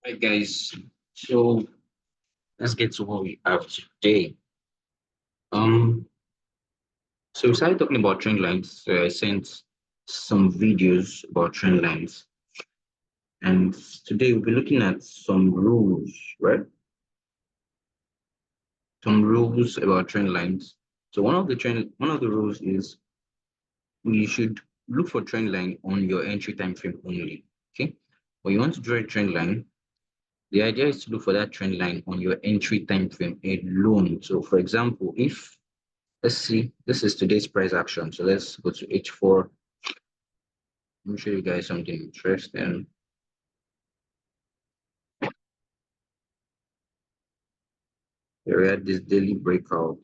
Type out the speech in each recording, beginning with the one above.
Hi guys, so let's get to what we have today. Um, so we started talking about trend lines. So I sent some videos about trend lines, and today we'll be looking at some rules, right? Some rules about trend lines. So one of the rules is you should look for trend line on your entry time frame only. Okay, when you want to draw a trend line, the idea is to look for that trend line on your entry time frame alone. So, for example, if let's see, this is today's price action. So let's go to H4. Let me show you guys something interesting. Here we had this daily breakout.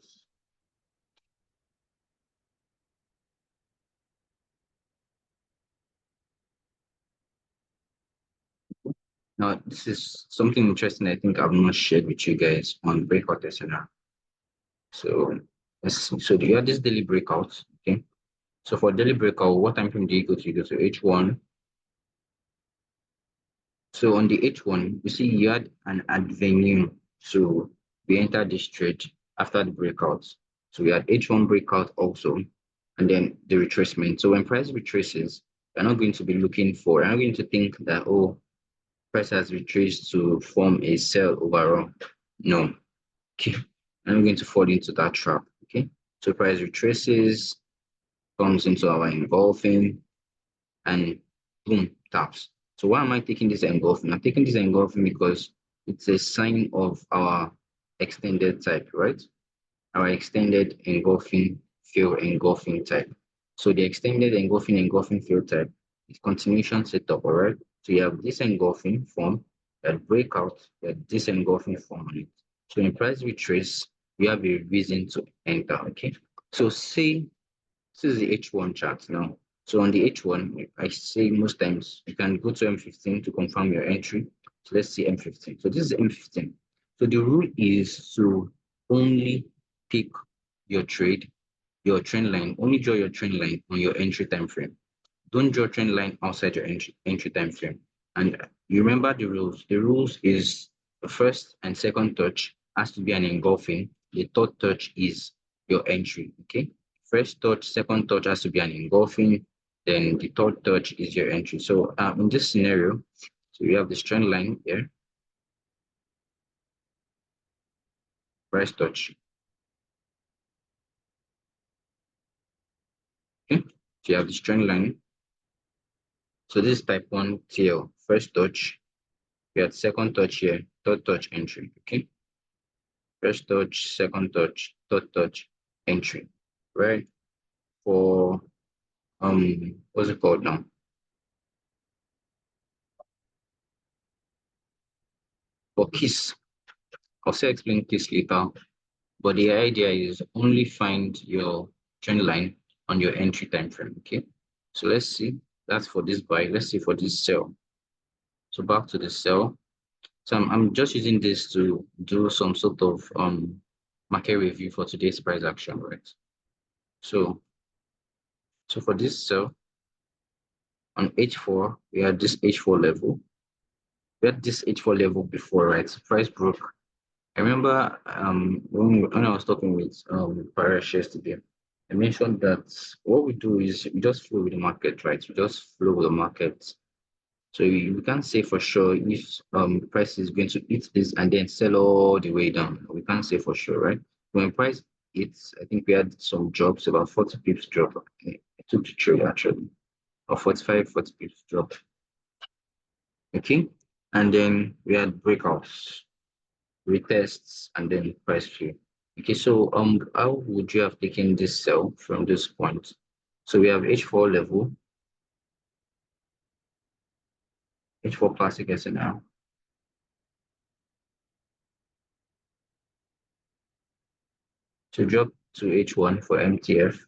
Now, this is something interesting I think I've not shared with you guys on breakout SNR. So let's see. So you have this daily breakout. Okay. So for daily breakout, what time frame do you go to? You go to H1. So on the H1, you see you had an avenue. So we entered this trade after the breakout. So we had H1 breakout also, and then the retracement. So when price retraces, you're not going to be looking for, you're not going to think that, oh, price has retraced to form a sell overall. No. Okay. I'm not going to fall into that trap. Okay. So price retraces, comes into our engulfing, and boom, taps. So why am I taking this engulfing? I'm taking this engulfing because it's a sign of our extended type, right? Our extended engulfing field engulfing type. So the extended engulfing field type is continuation setup, all right? So you have this engulfing form, that breakout, that this engulfing form on it. So in price retrace, we have a reason to enter, okay? So say this is the H1 chart now. So on the H1, I say most times you can go to M15 to confirm your entry. So let's see M15. So this is M15. So the rule is to only pick your trade, your trend line, only draw your trend line on your entry time frame. Don't draw trend line outside your entry time frame. And you remember the rules. The rules is the first and second touch has to be an engulfing. The third touch is your entry. Okay. First touch, second touch has to be an engulfing. Then the third touch is your entry. So in this scenario, so we have this trend line here, first touch. Okay. So you have this trend line. So this is type 1 TL, first touch. We had second touch here, third touch entry. Okay. First touch, second touch, third touch, entry, right? For what's it called now? For KISS, I'll say explain KISS later, but the idea is only find your trend line on your entry time frame. Okay, so let's see. That's for this buy. Let's see for this sell. So back to the sell. So I'm just using this to do some sort of market review for today's price action, right? So so for this sell on H4, we had this H4 level. We had this H4 level before, right? Price broke. I remember when I was talking with Paresh yesterday, I mentioned that what we do is we just flow with the market, right? We just flow with the market. So we can't say for sure if price is going to hit this and then sell all the way down. We can't say for sure, right? When price hits, I think we had some drops, about 40 pips drop. I took the trade actually, or 45, 40 pips drop. Okay. And then we had breakouts, retests, and then price view. Okay, so how would you have taken this sell from this point? So we have H4 level, H4 classic SNR to drop to H1 for MTF.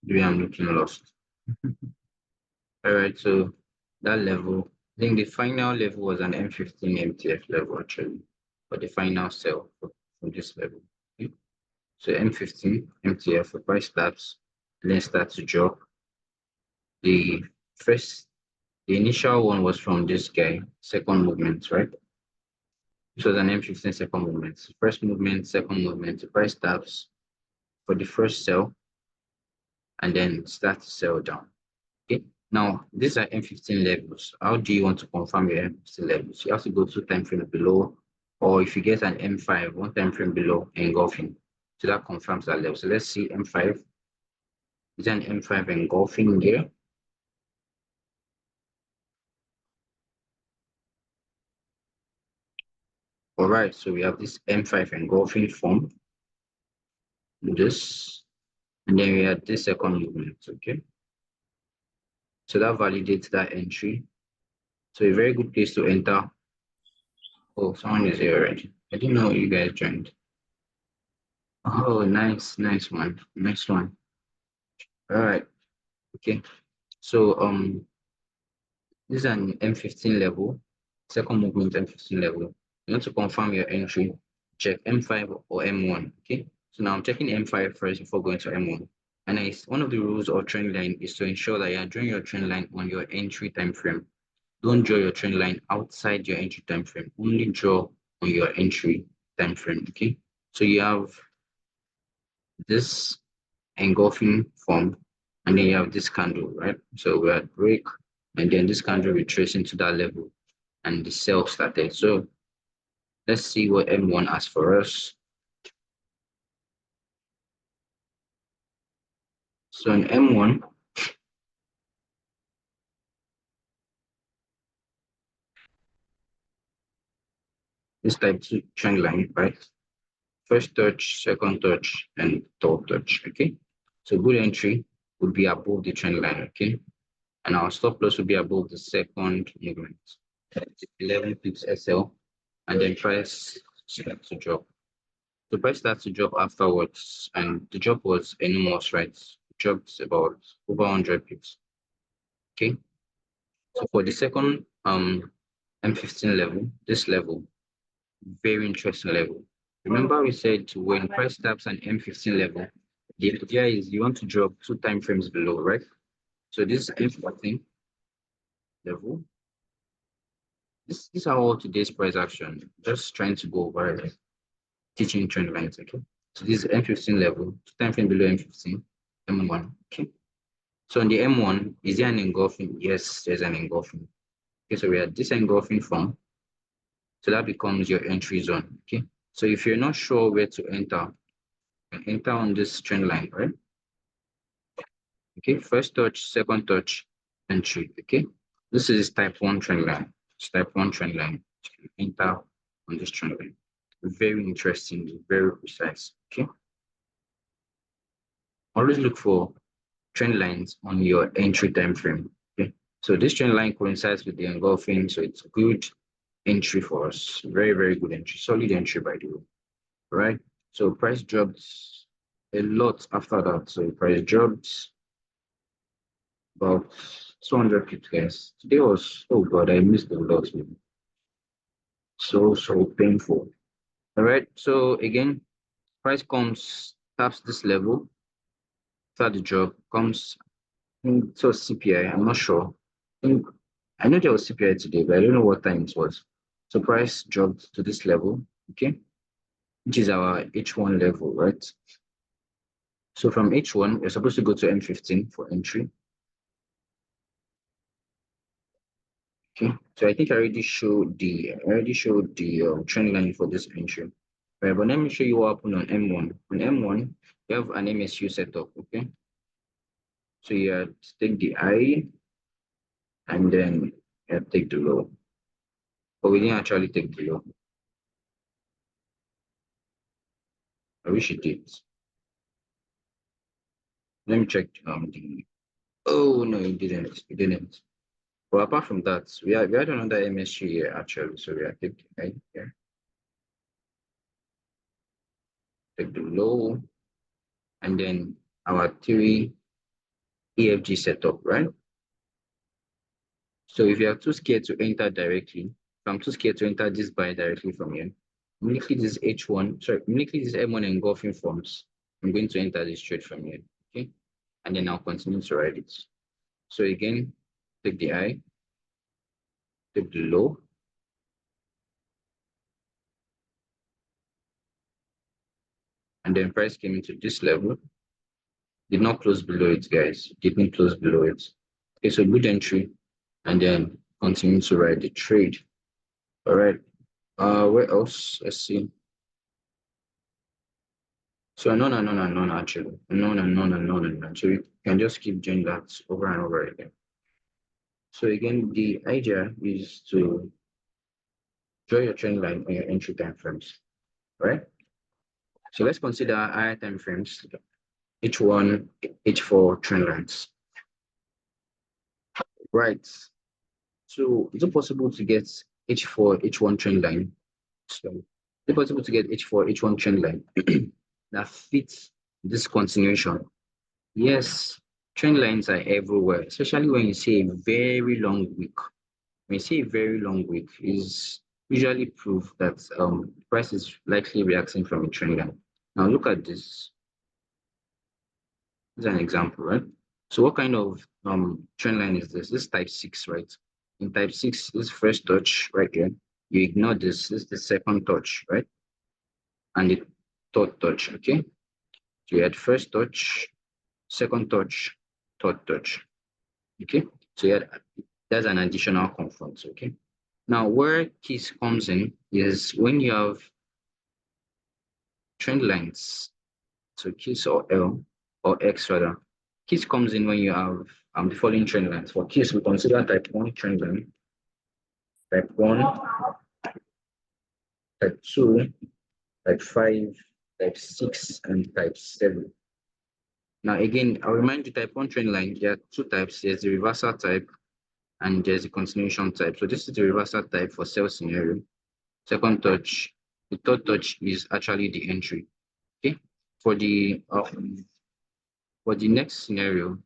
We am looking lost. All right, so that level, I think the final level was an M15 MTF level actually, but the final sell from this level. Okay? So M15, MTF, the price starts, and then starts to drop. The first, the initial one was from this guy, second movement, right? This was an M15 second movement. First movement, second movement, the price stops for the first sell and then start to sell down. Okay. Now, these are M15 levels. How do you want to confirm your M15 levels? You have to go to time frame below, or if you get an M5, one time frame below, engulfing. So that confirms that level. So let's see M5. Is an M5 engulfing here? All right, so we have this M5 engulfing form, this, and then we have this second movement, okay? So that validates that entry. So a very good place to enter. Oh, someone is here already. I didn't know you guys joined. Oh, nice, nice one, nice one. All right, okay. So this is an M15 level, second movement M15 level. You want to confirm your entry, check M5 or M1. Okay. So now I'm checking M5 first before going to M1. And it's one of the rules of trend line is to ensure that you're drawing your trend line on your entry time frame. Don't draw your trend line outside your entry time frame. Only draw on your entry time frame. Okay. So you have this engulfing form, and then you have this candle, right? So we had break, and then this candle retracing to that level, and the sell started. So let's see what M1 has for us. So in M1, this type two trend line, right? First touch, second touch, and third touch. Okay. So good entry would be above the trend line. Okay. And our stop loss would be above the second movement. 11 pips SL, and then price starts to drop. The price starts to drop afterwards, and the drop was enormous, right? It dropped about over 100 pips. Okay. So for the second M15 level, this level, very interesting level. Remember we said when price taps an M15 level, the idea is you want to drop two time frames below, right? So this M14 level, these are all today's price action. Just trying to go over it, teaching trend lines, okay? So this is M15 level, two time frame below M15, M1, okay? So on the M1, is there an engulfing? Yes, there's an engulfing. Okay, so we are this engulfing form. So that becomes your entry zone, okay? So if you're not sure where to enter, enter on this trend line, right? Okay, first touch, second touch, entry. Okay, this is type 1 trend line. It's type 1 trend line. Enter on this trend line. Very interesting, very precise. Okay, always look for trend lines on your entry time frame. Okay, so this trend line coincides with the engulfing, so it's good entry for us. Very, very good entry. Solid entry, by the way. Right? So price dropped a lot after that. So price dropped about 200 pips, guys. Today was, oh God, I missed a lot, man. So painful. All right. So again, price comes, taps this level, after the drop, comes, so CPI, I'm not sure. I know there was CPI today, but I don't know what time it was. So price dropped to this level, okay, which is our H1 level, right? So from H1, you're supposed to go to M15 for entry. Okay, so I think I already showed the trend line for this entry. Right, but let me show you what happened on M1. On M1, you have an MSU setup, okay? So you take the high and then you take the low. But we didn't actually take the low. I wish it did. Let me check the oh no, it didn't. It didn't. But apart from that, we had another MSU here actually. So we are taking high here, take the low, and then our three EFG setup, right? So if you are too scared to enter directly, if I'm too scared to enter this buy directly from here, immediately this H1, sorry, immediately this M1 engulfing forms, I'm going to enter this trade from here. Okay. And then I'll continue to write it. So again, take the high, take the low, and then price came into this level. Did not close below it, guys. Didn't close below it. Okay, so good entry, and then continue to write the trade. All right. Where else? Let's see. So no, actually. No. So you can just keep doing that over and over again. So again, the idea is to draw your trend line on your entry time frames, right? So let's consider higher time frames, H1, H4 trend lines, right? So is it possible to get H4, H1 trend line? So is it possible to get H4, H1 trend line that fits this continuation? Yes, trend lines are everywhere, especially when you see a very long week. When you see a very long week, is usually proof that price is likely reacting from a trend line. Now look at this. This is an example, right? So what kind of trend line is this? This is type 6, right? In type 6, this first touch right here. You ignore this. This is the second touch, right? And the third touch, okay? So you had first touch, second touch, third touch. Okay, so yeah, that's an additional confront. Okay, now where K.I.S.S comes in is when you have trend lines, so K.I.S.S or L or X rather. K.I.S.S comes in when you have the following trend lines. For K.I.S.S, we consider type 1 trend line, type 1, type 2, type 5, type 6, and type 7. Now again, I'll remind you type 1 trend line, there are two types. There's the reversal type and there's the continuation type. So this is the reversal type for sell scenario. Second touch, the third touch is actually the entry. Okay, for the next scenario,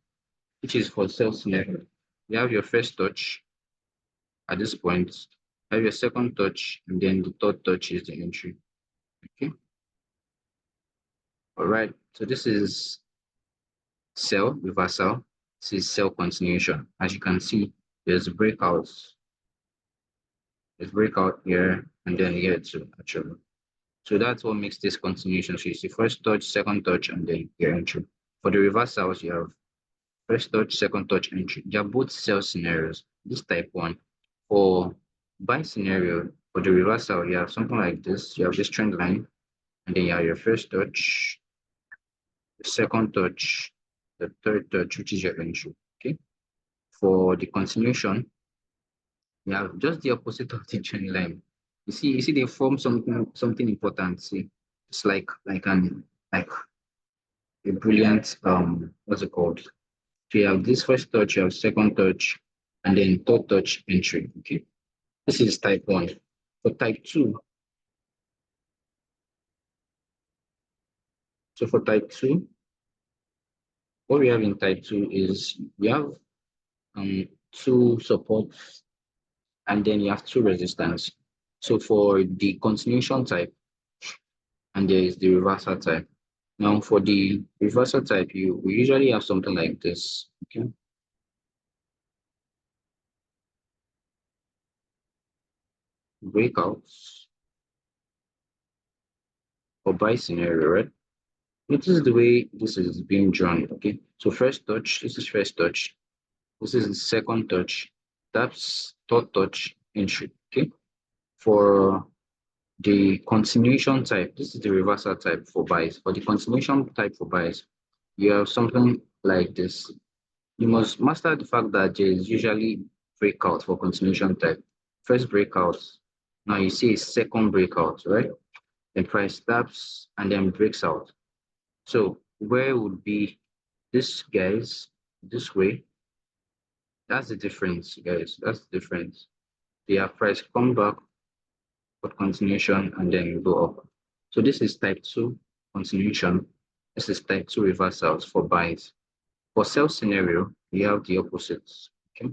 which is for sell scenario, you have your first touch at this point, you have your second touch, and then the third touch is the entry. Okay, all right. So this is sell reversal. This is sell continuation. As you can see, there's breakouts. There's breakout here, and then here too, actually. So that's what makes this continuation. So you see first touch, second touch, and then your entry. For the reversals, you have first touch, second touch, entry. They are both sell scenarios. This type 1. For buy scenario, for the reversal, you have something like this. You have this trend line, and then you have your first touch, the second touch, the third touch, which is your entry. Okay. For the continuation, you have just the opposite of the trend line. You see, they form something important. See, it's like a brilliant what's it called? So you have this first touch, you have second touch, and then third touch entry. Okay. This is type 1. For type 2, so for type 2, what we have in type 2 is we have two supports and then you have two resistance. So for the continuation type, and there is the reversal type. Now for the reversal type, we usually have something like this. Okay. Breakouts or buy scenario, right? Notice the way this is being drawn. Okay. So first touch, this is first touch. This is the second touch. That's third touch entry. Okay. For the continuation type, this is the reversal type for buys. For the continuation type for buys, you have something like this. You must master the fact that there is usually breakout for continuation type. First breakout. Now you see a second breakout, right? Then price taps and then breaks out. So where would be this guys this way? That's the difference, guys. That's the difference. They have price come back for continuation and then you go up. So this is type 2 continuation. This is type 2 reversals for buys. For sell scenario, you have the opposites. Okay.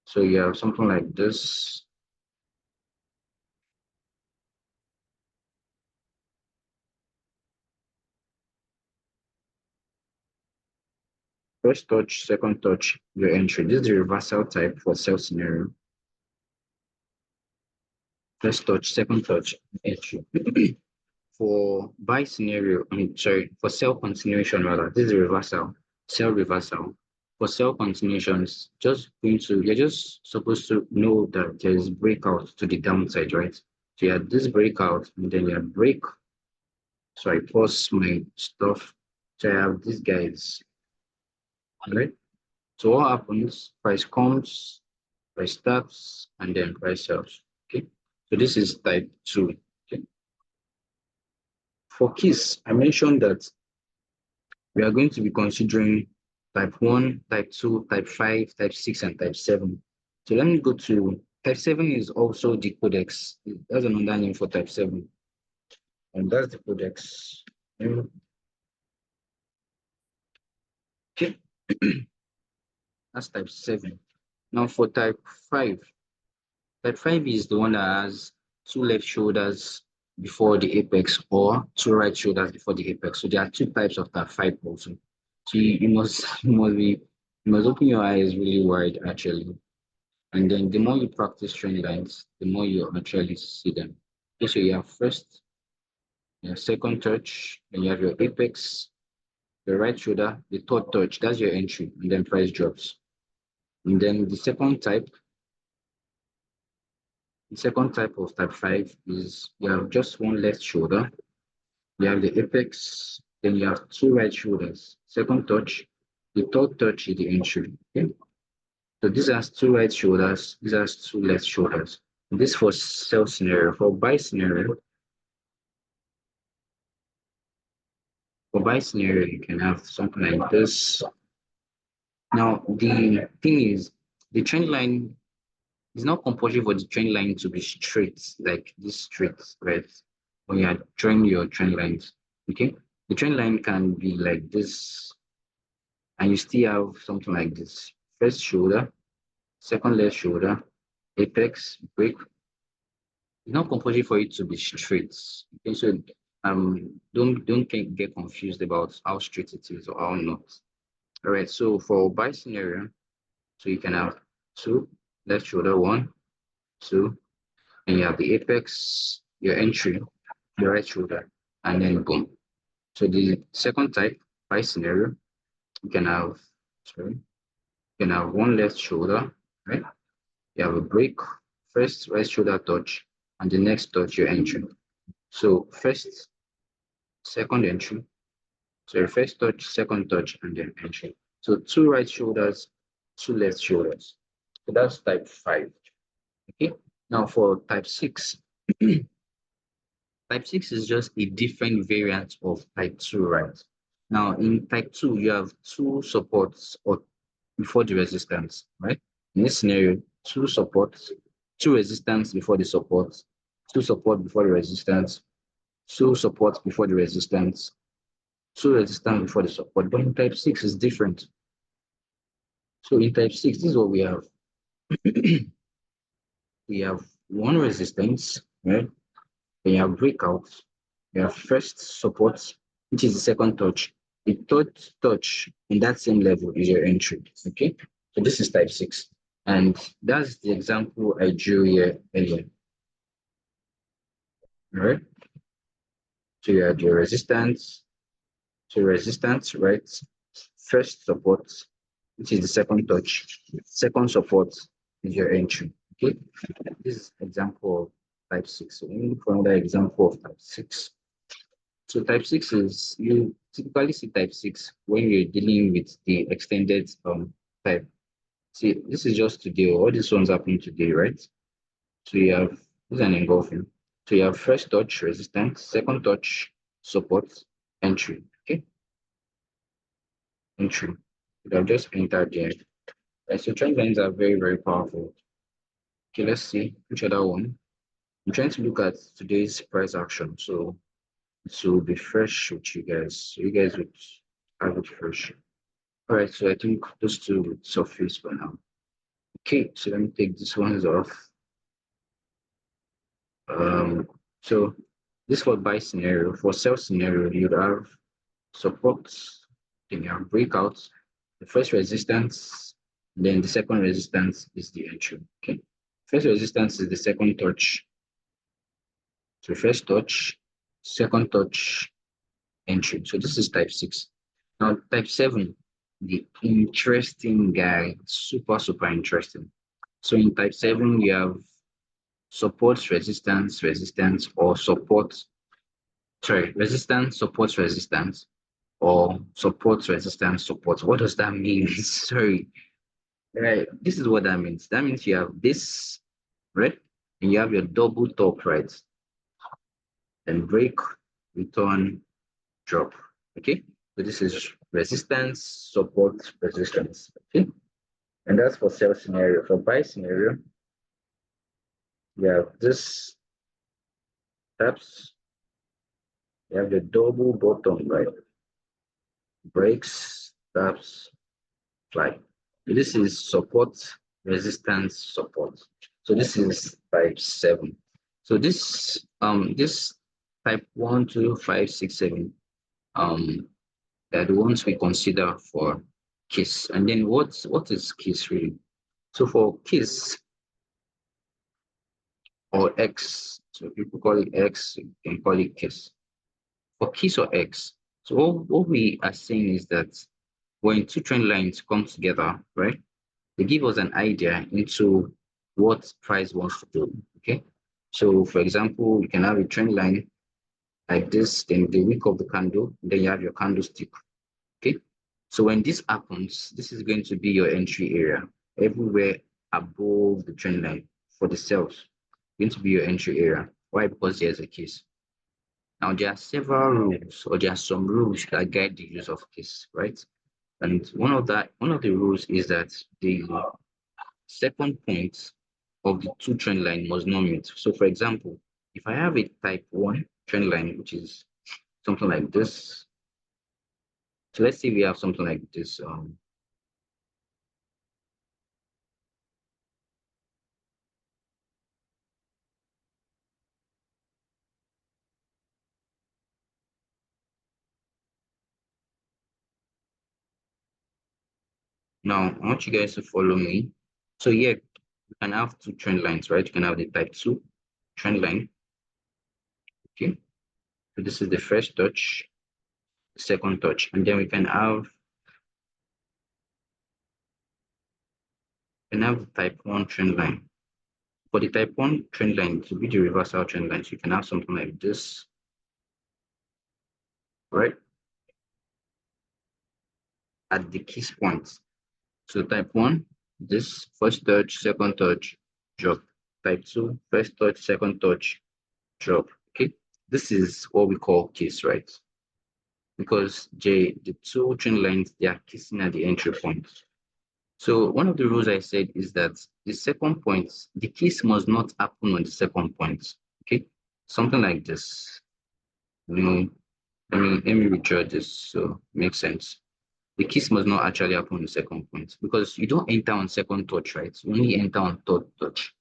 So you have something like this. first touch, second touch, your entry. This is the reversal type for sell scenario. First touch, second touch, entry. For buy scenario, sorry, for sell continuation rather, this is reversal, sell reversal. For sell continuations, just going to you're just supposed to know that there's breakout to the downside, right? So you have this breakout and then you have break. So I pause my stuff. So I have these guys, right? So what happens? Price comes, price stops, and then price sells. Okay. So this is type two. Okay. For K.I.S S, I mentioned that we are going to be considering type 1, type 2, type 5, type 6, and type 7. So let me go to type 7 is also the codex. That's another name for type 7. And that's the codex. Okay, that's type 7. Now for type 5 is the one that has two left shoulders before the apex or two right shoulders before the apex. So there are two types of type 5 also. So you must you must open your eyes really wide actually. And then the more you practice trend lines, the more you actually see them. Okay, so you have first, your second touch, then you have your apex, the right shoulder, the third touch, that's your entry, and then price drops. And then the second type of type 5 is you have just one left shoulder, you have the apex, then you have two right shoulders. Second touch, the third touch is the entry. Okay? So this has two right shoulders, this has two left shoulders. This for sell scenario. For buy scenario, you can have something like this. Now, the thing is, the trend line is not compulsory for the trend line to be straight, like this straight, right? When you are drawing your trend lines, okay? The trend line can be like this, and you still have something like this. First shoulder, second left shoulder, apex, break. It's not compulsory for it to be straight. Okay, so don't get confused about how straight it is or how not. All right, so for buy scenario, so you can have two, left shoulder, one, two, and you have the apex, your entry, your right shoulder, and then boom. So the second type, buy scenario, you can have, sorry, you can have one left shoulder, right? You have a break, first right shoulder touch, and the next touch, your entry. So first, second entry, so your first touch, second touch, and then entry. So two right shoulders, two left shoulders. So that's type 5. Okay. Now for type 6, type 6 is just a different variant of type 2, right? Now in type 2, you have two supports or before the resistance, right? In this scenario, two supports, two resistance before the support, two support before the resistance, two support before the resistance, two resistance before the support. But in type 6 is different. So in type 6, this is what we have. We have one resistance, right? Then you have breakouts. You have first support, which is the second touch. The third touch in that same level is your entry. Okay. So this is type 6. And that's the example I drew here earlier. All right. So you have your resistance. So resistance, right? First support, which is the second touch. Second support is your entry. Okay. This is example of type 6. So let me look for another example of type 6. So type 6 is you typically see type 6 when you're dealing with the extended type. See, this is just today, all these ones happening today, right? So you have this is an engulfing. So you have first touch resistance, second touch support, entry. Okay, entry. You have just entered there. Right, so trend lines are very, very powerful. Okay, let's see which other one. I'm trying to look at today's price action. So to be fresh with you guys. So you guys would have it fresh. All right, so I think those two would surface for now. Okay, so let me take this ones off. Um, so this for buy scenario. For sell scenario, you'd have supports, then you have breakouts, The first resistance, then the second resistance is the entry. Okay. First resistance is the second touch. So first touch, second touch, entry. So this is type 6. Now type 7, the interesting guy, super, super interesting. So in type 7, you have support, resistance, resistance, or support, sorry, resistance, support, resistance, or support, resistance, support. What does that mean? Sorry. Right. This is what that means. That means you have this, right? And you have your double top, right? Then break, return, drop. Okay. So this is resistance, support, resistance. Okay. And that's for sell scenario. For buy scenario, you have this taps, you have the double bottom, right? Breaks, taps, fly. This is support, resistance, support. So this is type 7. So this type 1, 2, 5, 6, 7 are the ones we consider for K.I.S S. And then what is K.I.S S really? So for K.I.S S or X, so people call it X, you can call it K.I.S S. For K.I.S S or X, so what we are saying is that when two trend lines come together, right? They give us an idea into what price wants to do. Okay. So for example, you can have a trend line like this, then the wick of the candle, then you have your candlestick. Okay. So when this happens, this is going to be your entry area. Everywhere above the trend line for the sales, going to be your entry area. Why? Because there's a case. Now there are several rules, or there are some rules that guide the use of case, right? And one of the rules is that the second point of the two trend line must not meet. So for example, if I have a type 1 trend line, which is something like this, so let's say we have something like this. Now I want you guys to follow me. So yeah, you can have two trend lines, right? You can have the type 2 trend line. Okay. So this is the first touch, second touch, and then we can have the type 1 trend line. For the type 1 trend line to be the reversal trend line, so you can have something like this, right? At the K.I.S S point. So type 1, this first touch, second touch, drop. Type 2, first touch, second touch, drop. Okay. This is what we call K.I.S S, right? Because the two trend lines, they are kissing at the entry point. So one of the rules I said is that the second point, the kiss must not happen on the second point. Okay. Something like this. You know, let me withdraw this so it makes sense. The kiss must not actually happen on the second point because you don't enter on second touch, right? You only enter on third touch.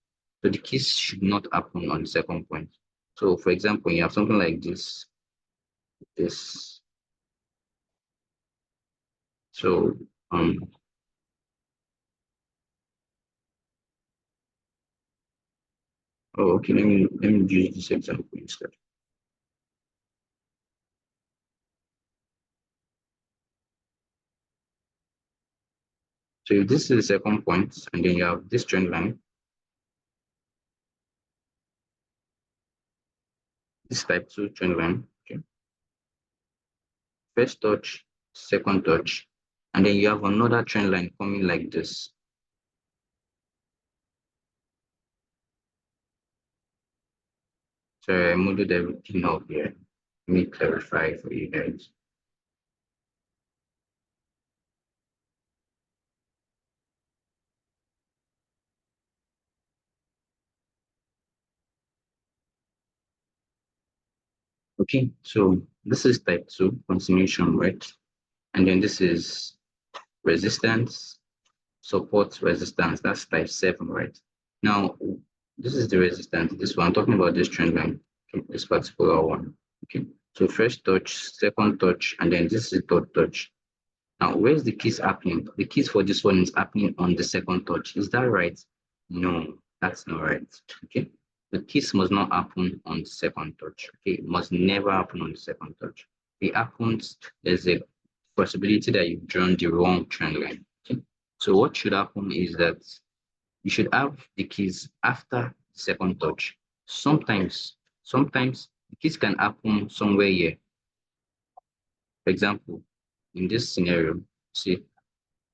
So the kiss should not happen on the second point. So for example, you have something like this. So oh okay, let me use this example instead. So if this is the second point, and then you have this trend line, this type 2 trend line, okay, first touch, second touch, and then you have another trend line coming like this. So I modeled everything up here. Let me clarify for you guys. Okay, so this is type 2 continuation, right? And then this is resistance, support, resistance. That's type 7, right? Now, this is the resistance. This one, I'm talking about this trend line, okay, this particular one. Okay, so first touch, second touch, and then this is third touch. Now, where's the kiss happening? The kiss for this one is happening on the second touch. Is that right? No, that's not right. Okay. The kiss must not happen on the second touch. Okay. It must never happen on the second touch. It happens, there's a possibility that you've drawn the wrong trend line. Okay. So what should happen is that you should have the kiss after the second touch. Sometimes the kiss can happen somewhere here. For example, in this scenario, see,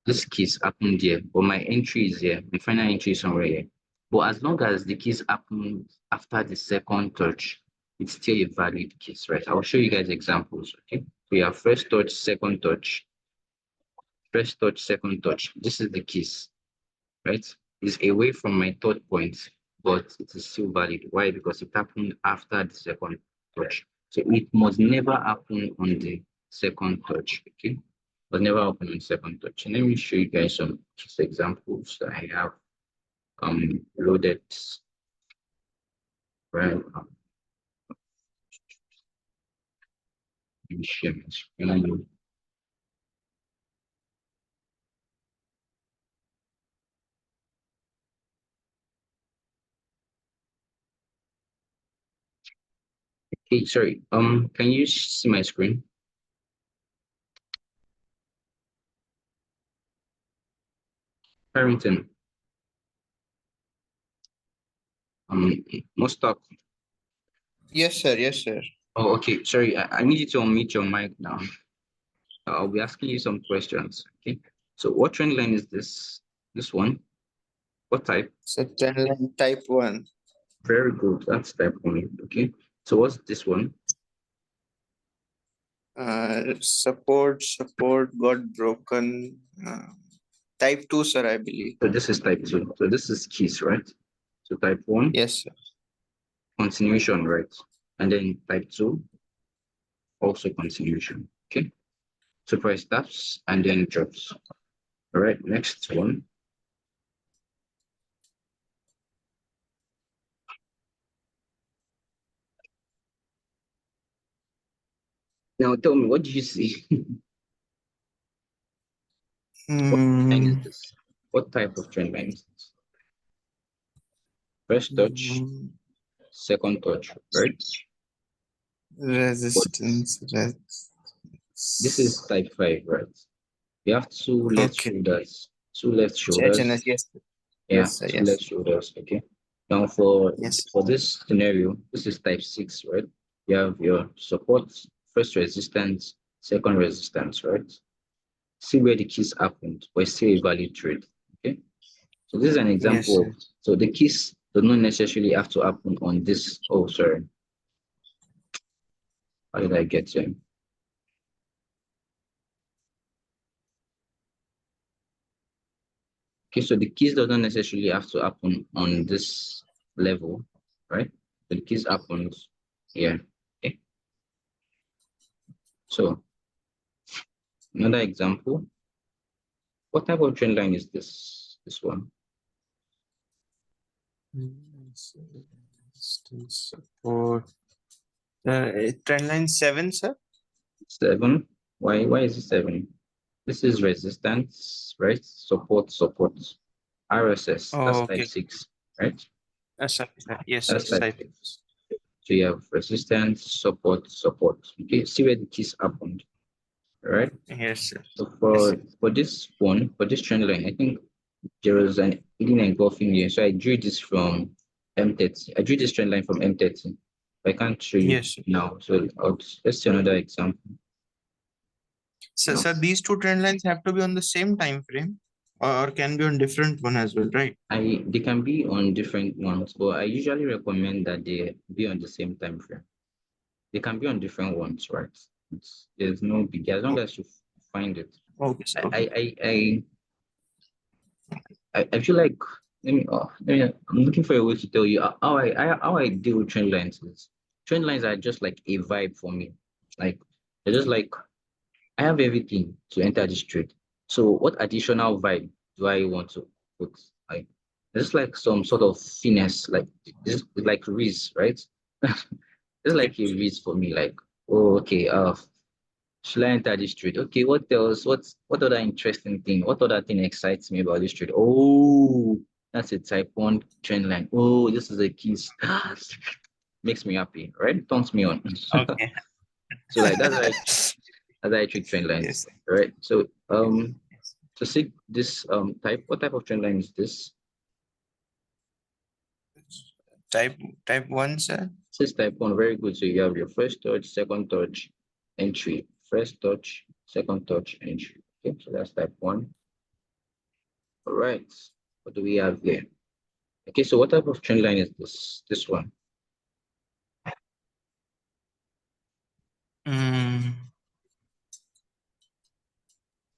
this keys happened here, but my entry is here. My final entry is somewhere here. But as long as the keys happen after the second touch, it's still a valid case, right? I'll show you guys examples. Okay. We have first touch, second touch, first touch, second touch. This is the keys, right? It's away from my third point, but it is still valid. Why? Because it happened after the second touch. So it must never happen on the second touch. Okay. But never happen on second touch. And let me show you guys some just examples that I have loaded, right. Let me share my screen. Okay, sorry. Can you see my screen? Harrington. Must talk. Yes, sir. Yes, sir. Oh, okay. Sorry, I need you to unmute your mic now. I'll be asking you some questions. Okay. So what trend line is this? This one? What type? So Trendline type 1. Very good. That's type one. Okay. So what's this one? Support got broken. Type 2, sir, I believe. So this is type two. So this is keys, right? So type one, Yes, sir. continuation, right? And then type two, also continuation. Okay. So price taps and then drops. All right. Next one. Now tell me, what do you see? What line is Hmm. this? What type of trend line is this? First touch, second touch, right? But Resistance. this is type five, right? We have two left Okay. shoulders, two left HNS. shoulders. Yes. Yeah, Yes, sir. two Yes. left shoulders. Okay. Now Yes. for this scenario, this is type six, right? You have your support, first resistance, second resistance, right? See where the keys happened, but it's still a valid trade. Okay. So this is an Yes, example of, sir. so the keys do not necessarily have to happen on this. Oh, sorry. How did I get to? Okay, so the keys doesn't necessarily have to happen on this level, right? The keys happens here. Okay. So another example. What type of trend line is this? This one. Resistance support. Trendline 7, sir. Seven. Why is it seven? This is resistance, right? Support. RSS, Oh, that's type okay. six, right? Sorry, sir. Yes, That's yes. type Type. six. So you have resistance, support. Okay, see where the keys happened, right? Yes, sir. So Yes, sir. for this one, for this trend line, I think there was an hidden engulfing here. So I drew this from M30. I drew this trend line from M30. I can't show you Yes, sir. now. So let's see another example. So, Now, sir, these two trend lines have to be on the same time frame or can be on different one as well, right? they can be on different ones, but I usually recommend that they be on the same time frame. They can be on different ones, right? There's no big as long Oh, as you find it. okay, sir. I Okay. I I I, I feel like I'm looking for a way to tell you how I deal with trend lines is trend lines are just like a vibe for me. Like they're just like I have everything to enter this trade. So what additional vibe do I want to put? Like it's like some sort of finesse, like it's like Riz, right? It's like a Riz for me, like, oh okay, Should I enter this trade? Okay, what else? What other interesting thing? What other thing excites me about this trade? Oh, that's a type 1 trend line. Oh, this is a keys. Makes me happy, right? Turns me on. Okay. So like that's how I treat trend lines, Yes. right? So Yes. to see this type, what type of trend line is this? Type type one, sir. This is type 1, very good. So you have your first touch, second touch, entry, first touch, second touch, entry. Okay, so that's type 1. All right. What do we have here? Okay, so what type of trend line is this? This one. Mm,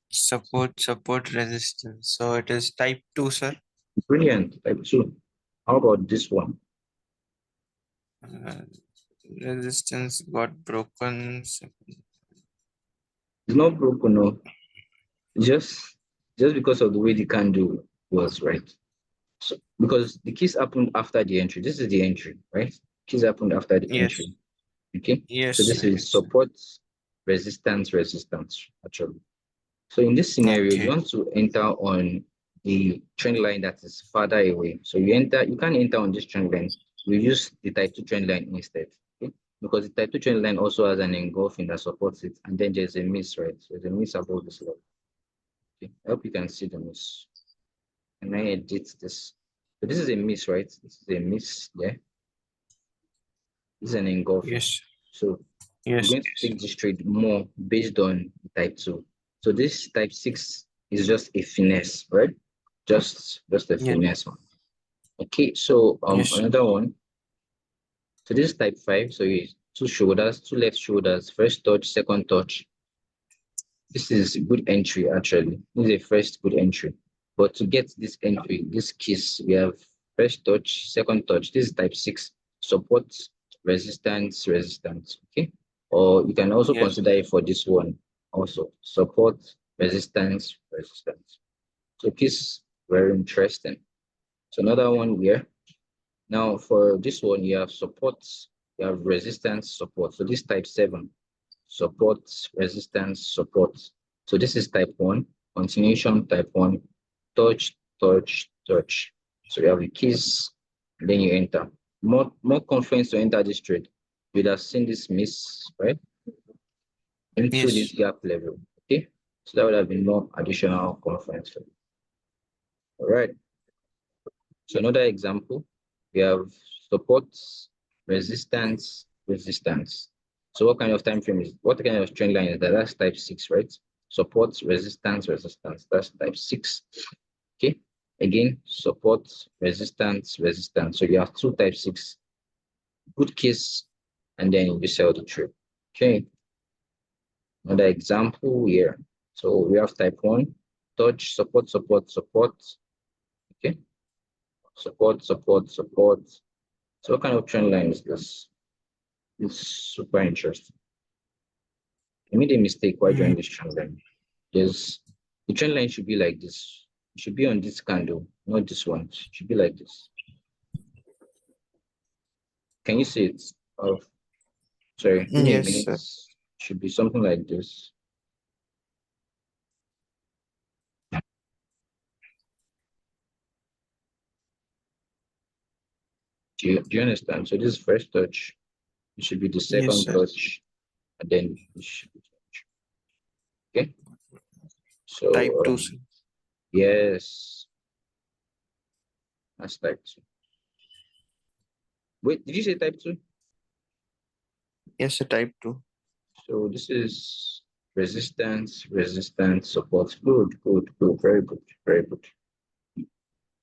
support resistance. So it is type two, sir. Brilliant. Type 2. How about this one? Uh, Resistance got broken. It's not broken, no. Just just because of the way the candle was, right? So because the keys happened after the entry. This is the entry, right? Keys happened after the Yes. entry. Okay. So Yes, this sir. is Yes, sir. support, resistance, actually. So in this scenario, you Okay. want to enter on the trend line that is farther away. So you can't enter on this trend line. You use the type 2 trend line instead. Okay? Because the type 2 trend line also has an engulfing that supports it. And then there's a miss, right? So there's a miss above this level. Okay. I hope you can see the miss. And I edit this. So this is a miss, right? This is a miss, yeah. This is an engulfing. Yes. So we're Yes. going to take this trade more based on type 2. So this type 6 is just a finesse, right? Just a Yes. finesse one. Okay, so Yes. another one. So this is type 5. So it's two shoulders, two left shoulders, first touch, second touch. This is a good entry actually. This is a first good entry. But to get this entry, this kiss, we have first touch, second touch. This is type 6. Support, resistance. Okay. Or you can also Yes. consider it for this one also. Support, resistance. So kiss, very interesting. So another one here. Now for this one, you have support, you have resistance support. So this type 7, support, resistance, support. So this is type 1, continuation type 1, touch. So you have the keys, and then you enter. More confidence to enter this trade. You'd have seen this miss, right? Into this Yes. gap level. Okay. So that would have been more additional confidence for you. All right. So another example, we have support, resistance. So what kind of time frame is, what kind of trend line is that? That's type 6, right? Support, resistance. That's type 6. Okay. Again, support, resistance. So you have two type 6, good case, and then you sell the trade. Okay. Another example here. So we have type 1, touch, support. Okay. Support. So what kind of trend line is this? It's super interesting. I made a mistake while Mm, drawing this trend line. There's the trend line should be like this. It should be on this candle, not this one. It should be like this. Can you see it? Oh, sorry, give me a yes, minute. sir. Should be something like this. Do you understand? So this is first touch. It should be the Yes, second sir. touch, and then it should be okay. Type So two, sir. yes, that's type 2. Wait, did you say type 2? Yes, sir. Type two. So this is resistance, support. Good, very good.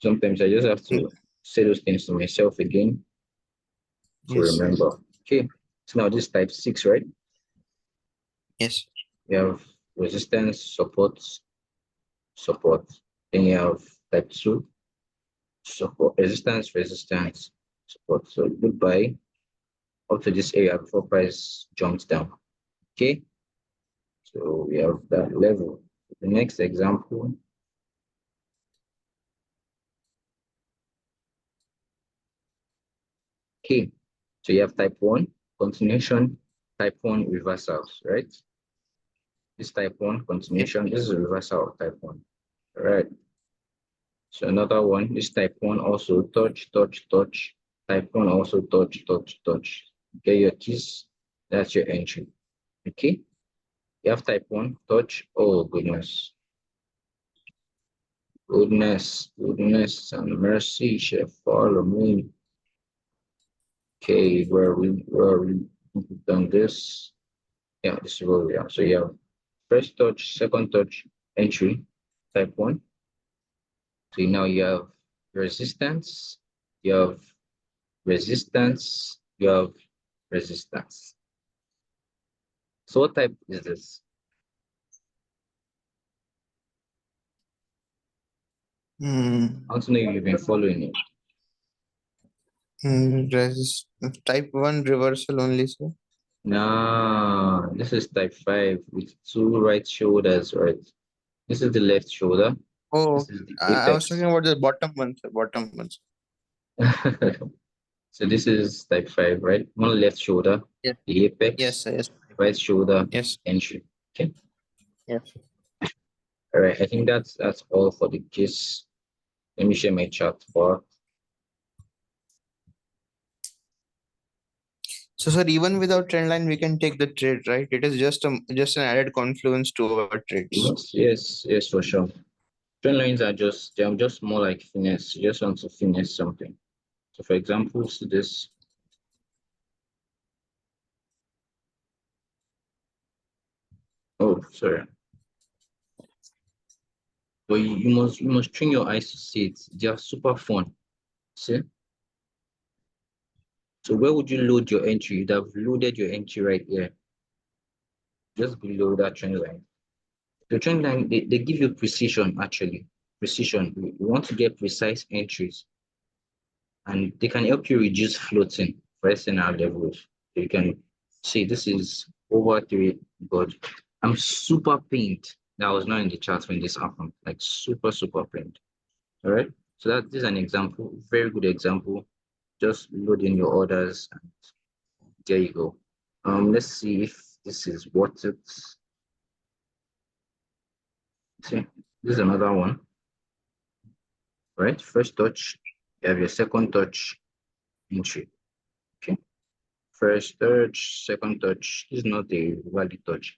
Sometimes I just have Mm, to say those things to myself again to yes, sir. remember. Okay, so now this type 6, right? Yes. You have resistance, support. Then you have type 2, support, resistance, support. So goodbye up to this area before price jumps down. Okay, so we have that level. The next example. Okay, so you have type 1, continuation, type 1 reversals, right? This type 1 Yes. continuation. This is a reversal of type 1. All right. So another one, this type 1 also touch, touch, touch. Type 1 also touch, touch, touch. Get your keys. That's your entry. Okay. You have type 1 touch. Oh, goodness. Goodness, goodness, and mercy shall follow me. Okay, where we done this. Yeah, this is where we are. So you have first touch, second touch, entry, type 1. So now you have resistance, you have resistance, you have resistance. So what type is this? Hmm. I want to know if you've been following it. Type 1 reversal only, sir. No, this is type 5 with two right shoulders, right? This is the left shoulder. Oh, This is the I was talking apex. about the bottom one, sir. Bottom one. Sir. So this is type 5, right? One left shoulder, Yes. the Yes, apex, sir. Yes. right shoulder, Yes. entry. Okay. Yes. All right. I think that's all for the case. Let me share my chart for. So, sir, even without trend line, we can take the trade, right? It is just an added confluence to our trades. Yes, yes, yes, for sure. Trend lines are they're just more like finesse. You just want to finesse something. So for example, see this. Oh, sorry. But you must train your eyes to see it. They are super fun. See? So where would you load your entry? You'd have loaded your entry right here, just below that trend line. The trend line, they give you precision actually. Precision. You want to get precise entries, and they can help you reduce floating for SNR levels. So you can see this is over 3, but I'm super pained that I was not in the chart when this happened. Like super, super pained. All right. So that this is an example, very good example. Just load in your orders and there you go. Let's see if this is worth it. See, this is another one, right? First touch, you have your second touch entry. Okay. First touch, second touch. This is not a valid touch.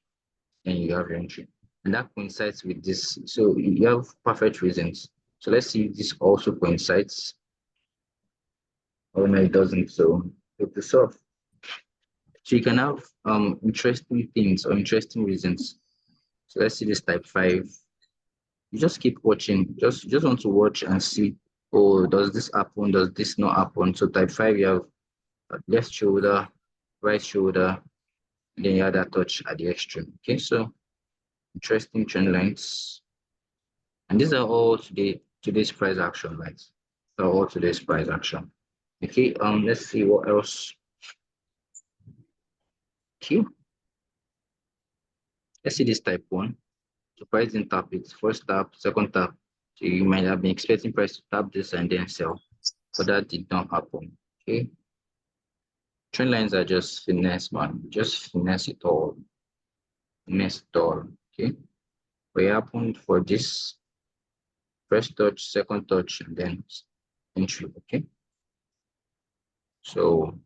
And you have your entry. And that coincides with this. So you have perfect reasons. So let's see if this also coincides. Oh no, it doesn't. So look this up. So you can have interesting things or interesting reasons. So let's see this type 5. You just keep watching. Just want to watch and see, oh, does this happen? Does this not happen? So type 5, you have left shoulder, right shoulder, and then you have that touch at the extreme. Okay, so interesting trend lines. And these are all today's price action, right? So all today's price action. Okay, let's see what else. Okay, let's see this type 1. So price didn't tap it. First tap, second tap. So you might have been expecting price to tap this and then sell, but that did not happen. Okay, trend lines are just finesse, man. Just finesse it all. Finesse it all. Okay, what happened for this first touch, second touch, and then entry. Okay, so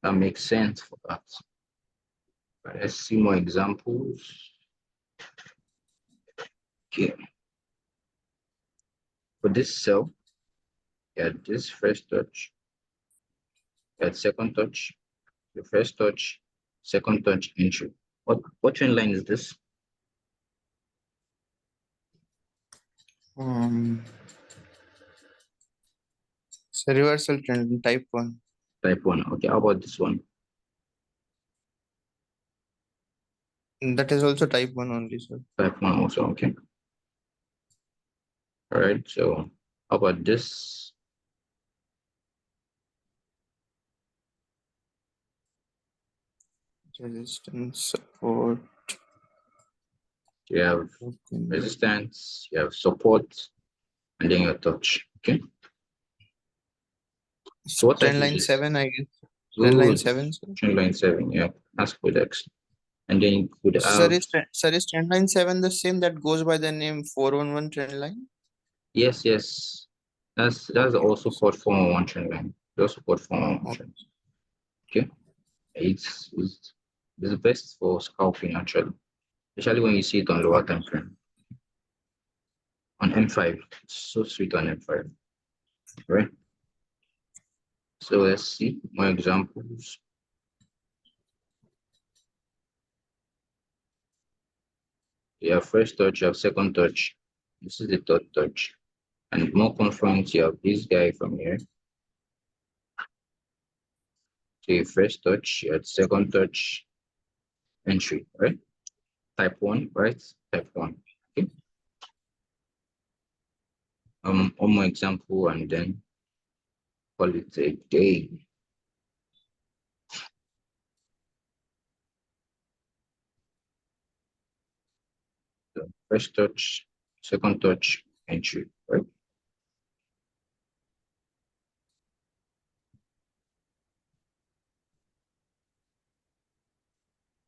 that makes sense for that. But let's see more examples. Okay, for this cell, get this first touch, get second touch, the first touch, second touch, entry. What trend line is this? Um, so reversal trend type 1. Type 1. Okay, how about this one? That is also type 1 only, sir. Type 1 also. Okay. All right. So how about this? Resistance, support. You have Okay. resistance, you have support, and then your touch. Okay. So So what type trend is line this? 7, I guess. Trend line Good. 7, sir. Trend line 7. Yeah. That's codex. And then you could Sir, have, is trend line 7 the same that goes by the name 411 trend line? yes, yes, that's Okay, also called 411 trend line. They also called 411 okay. trend. Okay, it's the best for scalping actually, especially when you see it on lower time frame. On M5, it's so sweet on M5, right? So let's see more examples. You have first touch, you have second touch. This is the third touch. And more confront, you have this guy from here. So your first touch, you had second touch, entry, right? Type 1, right? Type 1. Okay. One more example and then call it a day. So first touch, second touch, entry, right?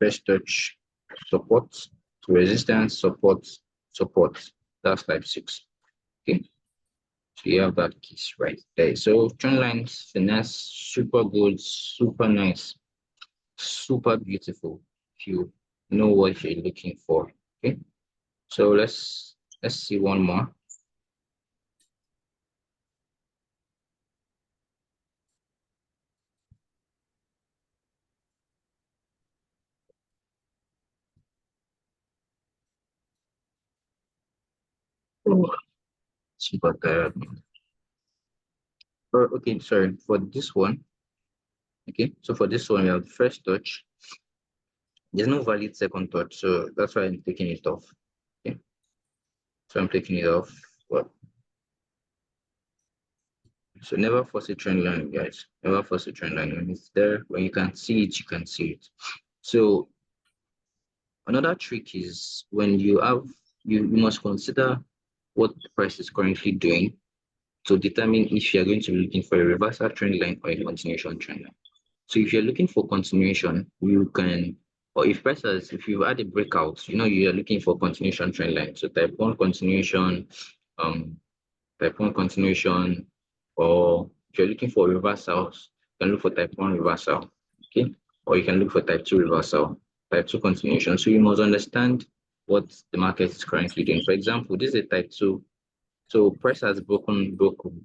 First touch, support, resistance, support, support. That's type 6. Okay. So you have that keys right there. So trend lines, finesse, super good, super nice, super beautiful. If you know what you're looking for. Okay. So let's see one more. Oh, super tired. Or okay, sorry. For this one, okay. So for this one, we have the first touch. There's no valid second touch, so that's why I'm taking it off. Okay. So I'm taking it off. Well, so never force a trend line, guys. Never force a trend line. When it's there, when you can see it, you can see it. So another trick is when you have you must consider what the price is currently doing to determine if you're going to be looking for a reversal trend line or a continuation trend line. So if you're looking for continuation, you can, or if prices, if you've had a breakout, you're looking for continuation trend line. So type one continuation, um, type one continuation, or if you're looking for reversals, you can look for type one reversal, okay? Or you can look for type two reversal, type two continuation. So you must understand what the market is currently doing. For example, this is a type two. So price has broken.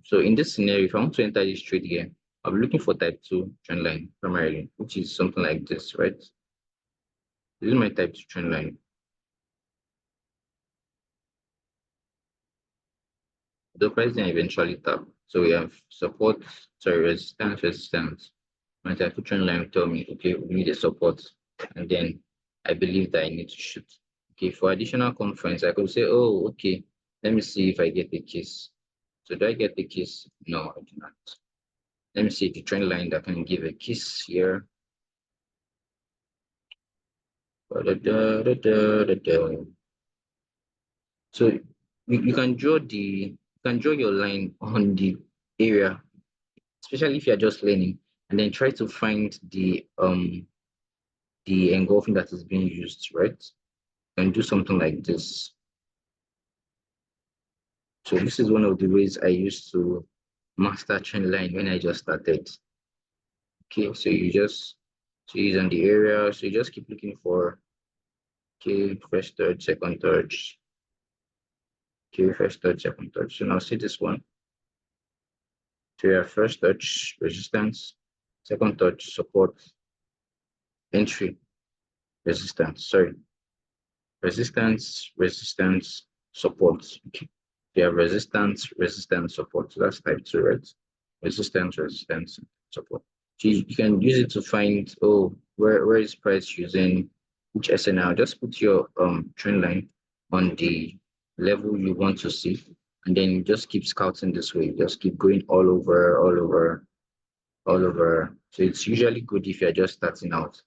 So in this scenario, if I want to enter this trade here, I'll be looking for type two trend line primarily, which is something like this, right? This is my type two trend line. The price then eventually tap. So we have support, sorry, resistance, resistance. My type two trend line will tell me, okay, we need a support. And then I believe that I need to shoot. Okay, for additional conference, I could say, oh, okay, let me see if I get the case. So do I get the case? No, I do not. Let me see the trend line that can give a kiss here. Da-da-da-da-da-da. So you can draw your line on the area, especially if you're just learning, and then try to find the engulfing that is being used, right? And do something like this. So this is one of the ways I used to master trend line when I just started. Okay, so you just see it's on the area, so you just keep looking for okay, first third, second third, okay, first third, second third. So now see this one. So your first touch resistance, second touch support, entry resistance. Sorry, resistance, resistance, support. Okay. You have resistance, resistance, support. So that's type two, right? Resistance, resistance, support. So you can use it to find, oh, where is price using which SNL. Just put your trend line on the level you want to see, and then just keep scouting this way. Just keep going all over. So it's usually good if you're just starting out,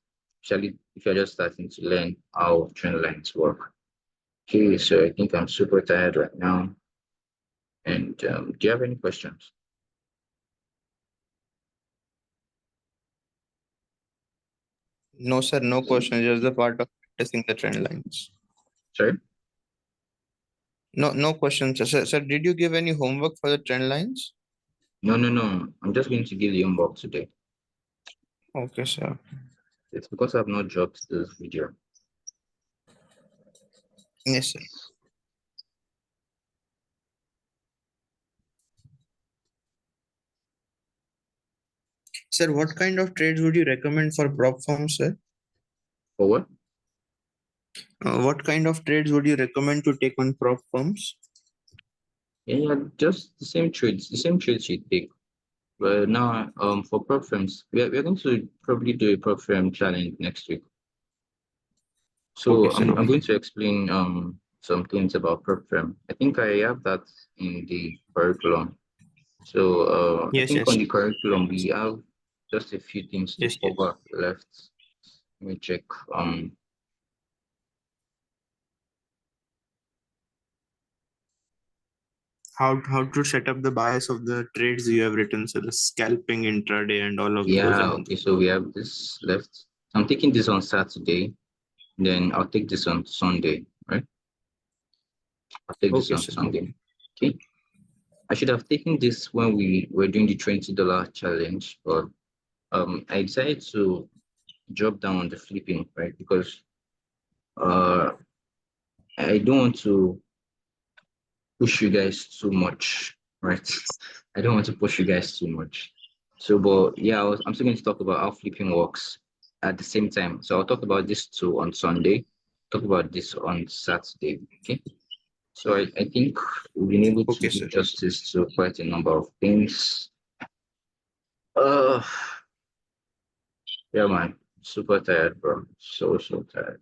especially if you're just starting to learn how trend lines work. Okay, so I think I'm super tired right now. And do you have any questions? No, sir, no question. Just the part of practicing the trend lines? Sorry? No questions. Sir, did you give any homework for the trend lines? No, no, no. I'm just going to give the homework today. Okay, sir. It's because I've not dropped this video. Yes, sir. Sir, what kind of trades would you recommend for prop firms, sir? For what? What kind of trades would you recommend to take on prop firms? Yeah, just the same trades you take. But now, for prop firms, we're going to probably do a prop firm challenge next week. Okay, So sir. I'm Okay. going to explain some things about prop firm. I think I have that in the curriculum. So I Yes, think yes, on sir. the curriculum we have just a few things to Yes, yes. cover left. Let me check. Um, How to set up the bias of the trades you have written, so the scalping, intraday, and all of those yeah, and okay. So we have this left. So I'm taking this on Saturday. Then I'll take this on Sunday, right? I'll take this okay, on sir. Sunday. Okay. Okay. I should have taken this when we were doing the $20 challenge, but I decided to drop down on the flipping, right? Because uh I don't want to push you guys too much, right? I don't want to push you guys too much. So, but yeah, I'm still going to talk about how flipping works at the same time. So I'll talk about this too on Sunday, talk about this on Saturday. Okay. So I think we've been able to Okay, do sir. justice to quite a number of things. Uh yeah, man. Super tired, bro. So tired.